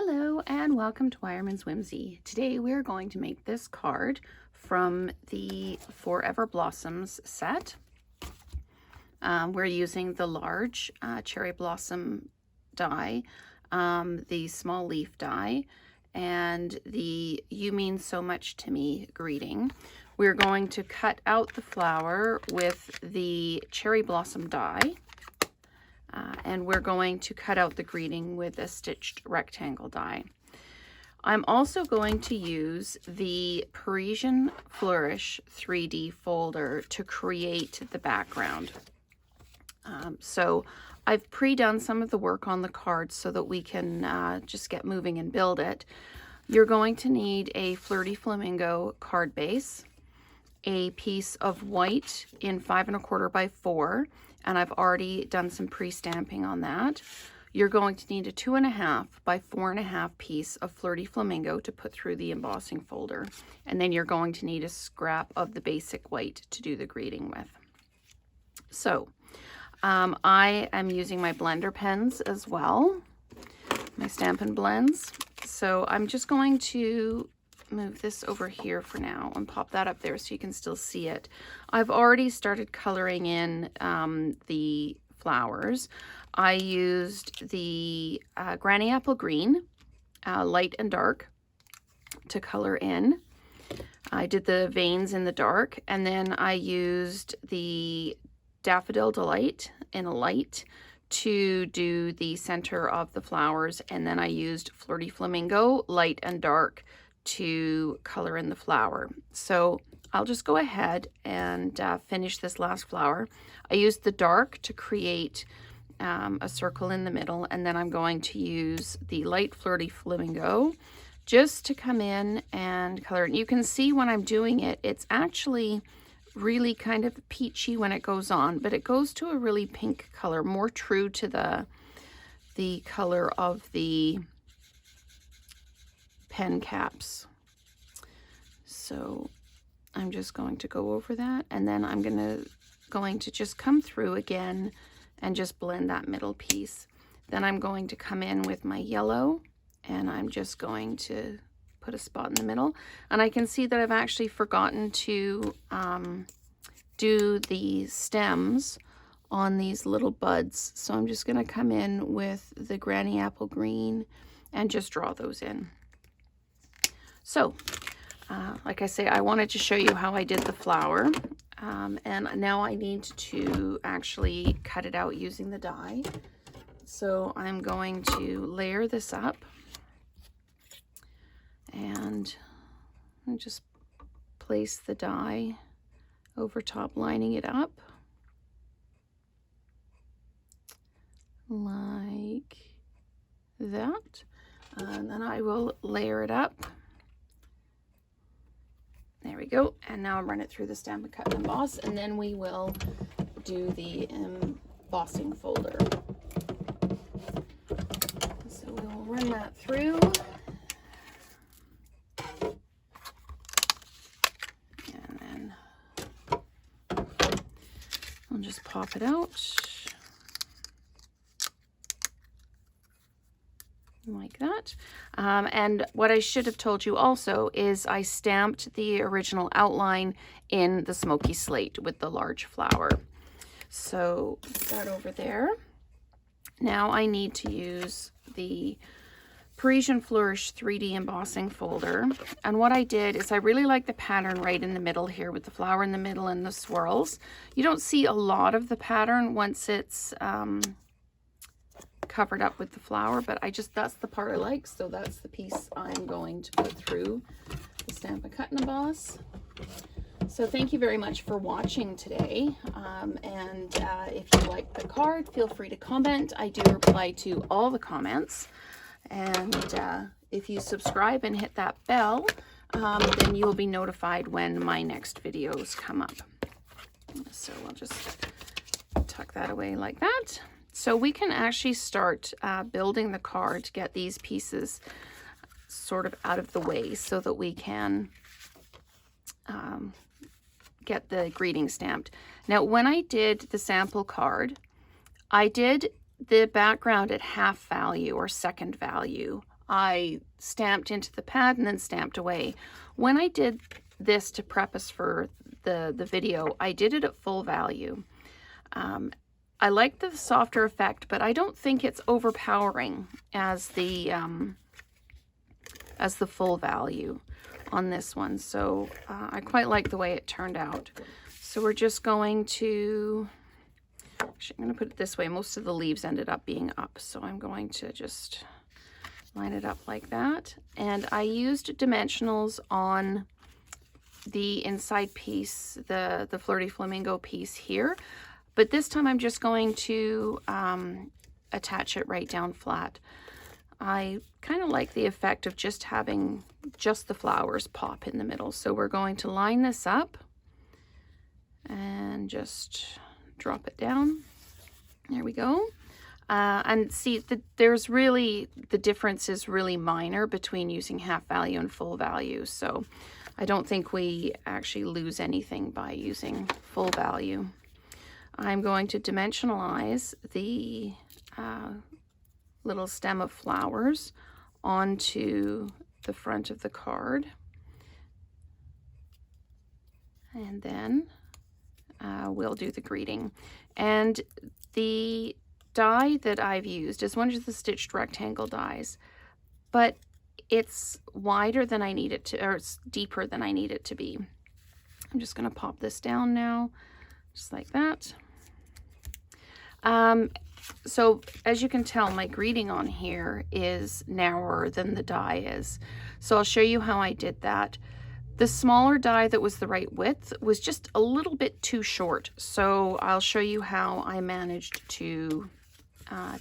Hello and welcome to Wireman's Whimsy. Today we're going to make this card from the Forever Blossoms set. We're using the large cherry blossom die, the small leaf die, and the You Mean So Much to Me greeting. We're going to cut out the flower with the cherry blossom die. And we're going to cut out the greeting with a stitched rectangle die. I'm also going to use the Parisian Flourish 3D folder to create the background. So I've pre-done some of the work on the card so that we can just get moving and build it. You're going to need a Flirty Flamingo card base, a piece of white in 5 1/4 by 4, and I've already done some pre-stamping on that. You're going to need a 2 1/2 by 4 1/2 piece of Flirty Flamingo to put through the embossing folder, and then you're going to need a scrap of the basic white to do the greeting with. So I am using my blender pens as well, my Stampin' Blends. So I'm just going to move this over here for now and pop that up there so you can still see it. I've already started coloring in the flowers. I used the Granny Apple Green, light and dark, to color in. I did the veins in the dark, and then I used the Daffodil Delight in a light to do the center of the flowers, and then I used Flirty Flamingo, light and dark, to color in the flower. So I'll just go ahead and finish this last flower. I used the dark to create a circle in the middle, and then I'm going to use the light Flirty Flamingo just to come in and color. And you can see when I'm doing it, it's actually really kind of peachy when it goes on, but it goes to a really pink color, more true to the color of the pen caps. So I'm just going to go over that, and then I'm going to just come through again and just blend that middle piece. Then I'm going to come in with my yellow, and I'm just going to put a spot in the middle. And I can see that I've actually forgotten to do the stems on these little buds. So I'm just going to come in with the Granny Apple Green and just draw those in. So, like I say, I wanted to show you how I did the flower, and now I need to actually cut it out using the die. So I'm going to layer this up, and just place the die over top, lining it up like that, and then I will layer it up. There we go. And now run it through the Stampin' Cut and Emboss, and then we will do the embossing folder. So we'll run that through. And then I'll just pop it out like that. And what I should have told you also is I stamped the original outline in the smoky slate with the large flower. So put that over there. Now I need to use the Parisian Flourish 3D embossing folder. And what I did is I really like the pattern right in the middle here with the flower in the middle and the swirls. You don't see a lot of the pattern once it's covered up with the flower, but that's the part I like, so that's the piece I'm going to put through the Stampin' Cut and Emboss. So thank you very much for watching today, and if you like the card, feel free to comment. I do reply to all the comments, and if you subscribe and hit that bell, then you will be notified when my next videos come up. So I'll just tuck that away like that. So we can actually start building the card to get these pieces sort of out of the way so that we can get the greeting stamped. Now, when I did the sample card, I did the background at half value or second value I stamped into the pad and then stamped away. When I did this to prep us for the video, I did it at full value. I like the softer effect, but I don't think it's overpowering as the full value on this one. So I quite like the way it turned out. So we're just going to, actually I'm going to put it this way. Most of the leaves ended up being up, so I'm going to just line it up like that. And I used dimensionals on the inside piece, the Flirty Flamingo piece here. But this time I'm just going to attach it right down flat. I kind of like the effect of just having just the flowers pop in the middle. So we're going to line this up and just drop it down. There we go. And see, there's really, the difference is really minor between using half value and full value. So I don't think we actually lose anything by using full value. I'm going to dimensionalize the little stem of flowers onto the front of the card. And then we'll do the greeting. And the die that I've used is one of the stitched rectangle dies, but it's wider than I need it to, or it's deeper than I need it to be. I'm just going to pop this down now, just like that. So as you can tell, my greeting on here is narrower than the die is. So I'll show you how I did that. The smaller die that was the right width was just a little bit too short. So I'll show you how I managed to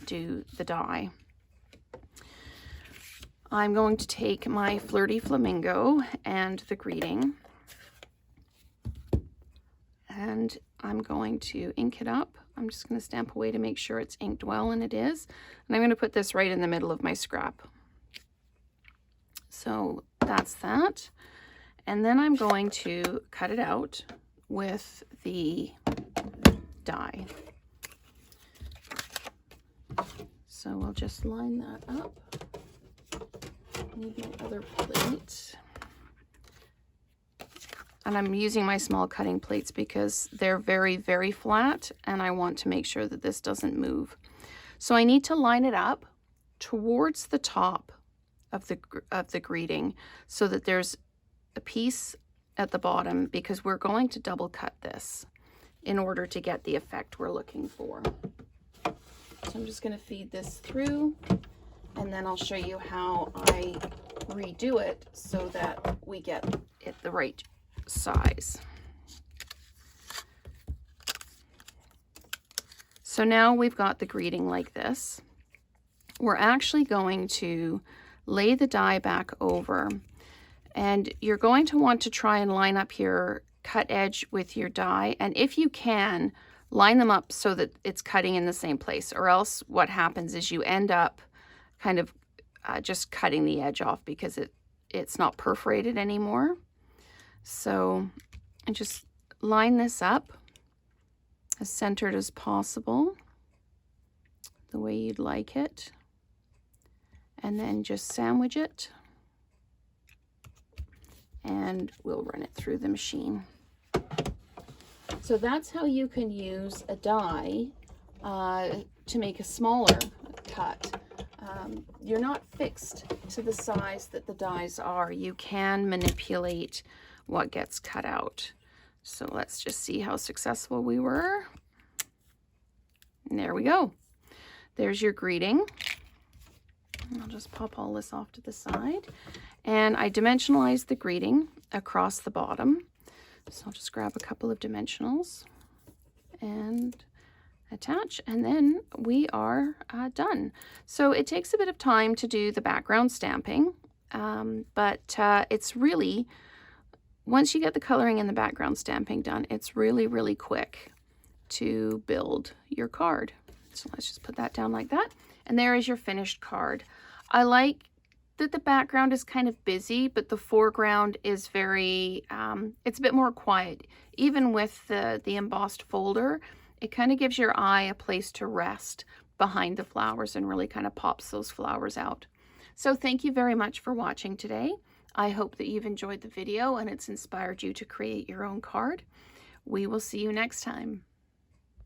do the die. I'm going to take my Flirty Flamingo and the greeting, and I'm going to ink it up. I'm just going to stamp away to make sure it's inked well, and it is. And I'm going to put this right in the middle of my scrap. So that's that. And then I'm going to cut it out with the die. So we'll just line that up. I need my other plate. And I'm using my small cutting plates because they're very, very flat, and I want to make sure that this doesn't move. So I need to line it up towards the top of the greeting so that there's a piece at the bottom, because we're going to double cut this in order to get the effect we're looking for. So I'm just going to feed this through, and then I'll show you how I redo it so that we get it the right size. So now we've got the greeting like this. We're actually going to lay the die back over, and you're going to want to try and line up your cut edge with your die, and if you can, line them up so that it's cutting in the same place, or else what happens is you end up kind of just cutting the edge off because it's not perforated anymore. So I just line this up as centered as possible, the way you'd like it, and then just sandwich it, and we'll run it through the machine. So that's how you can use a die to make a smaller cut. You're not fixed to the size that the dies are. You can manipulate what gets cut out. So let's just see how successful we were. And there we go. There's your greeting. I'll just pop all this off to the side. And I dimensionalized the greeting across the bottom. So I'll just grab a couple of dimensionals and attach, and then we are done. So it takes a bit of time to do the background stamping, but it's really, once you get the coloring and the background stamping done, it's really, really quick to build your card. So let's just put that down like that. And there is your finished card. I like that the background is kind of busy, but the foreground is very, it's a bit more quiet. Even with the embossed folder, it kind of gives your eye a place to rest behind the flowers and really kind of pops those flowers out. So thank you very much for watching today. I hope that you've enjoyed the video and it's inspired you to create your own card. We will see you next time.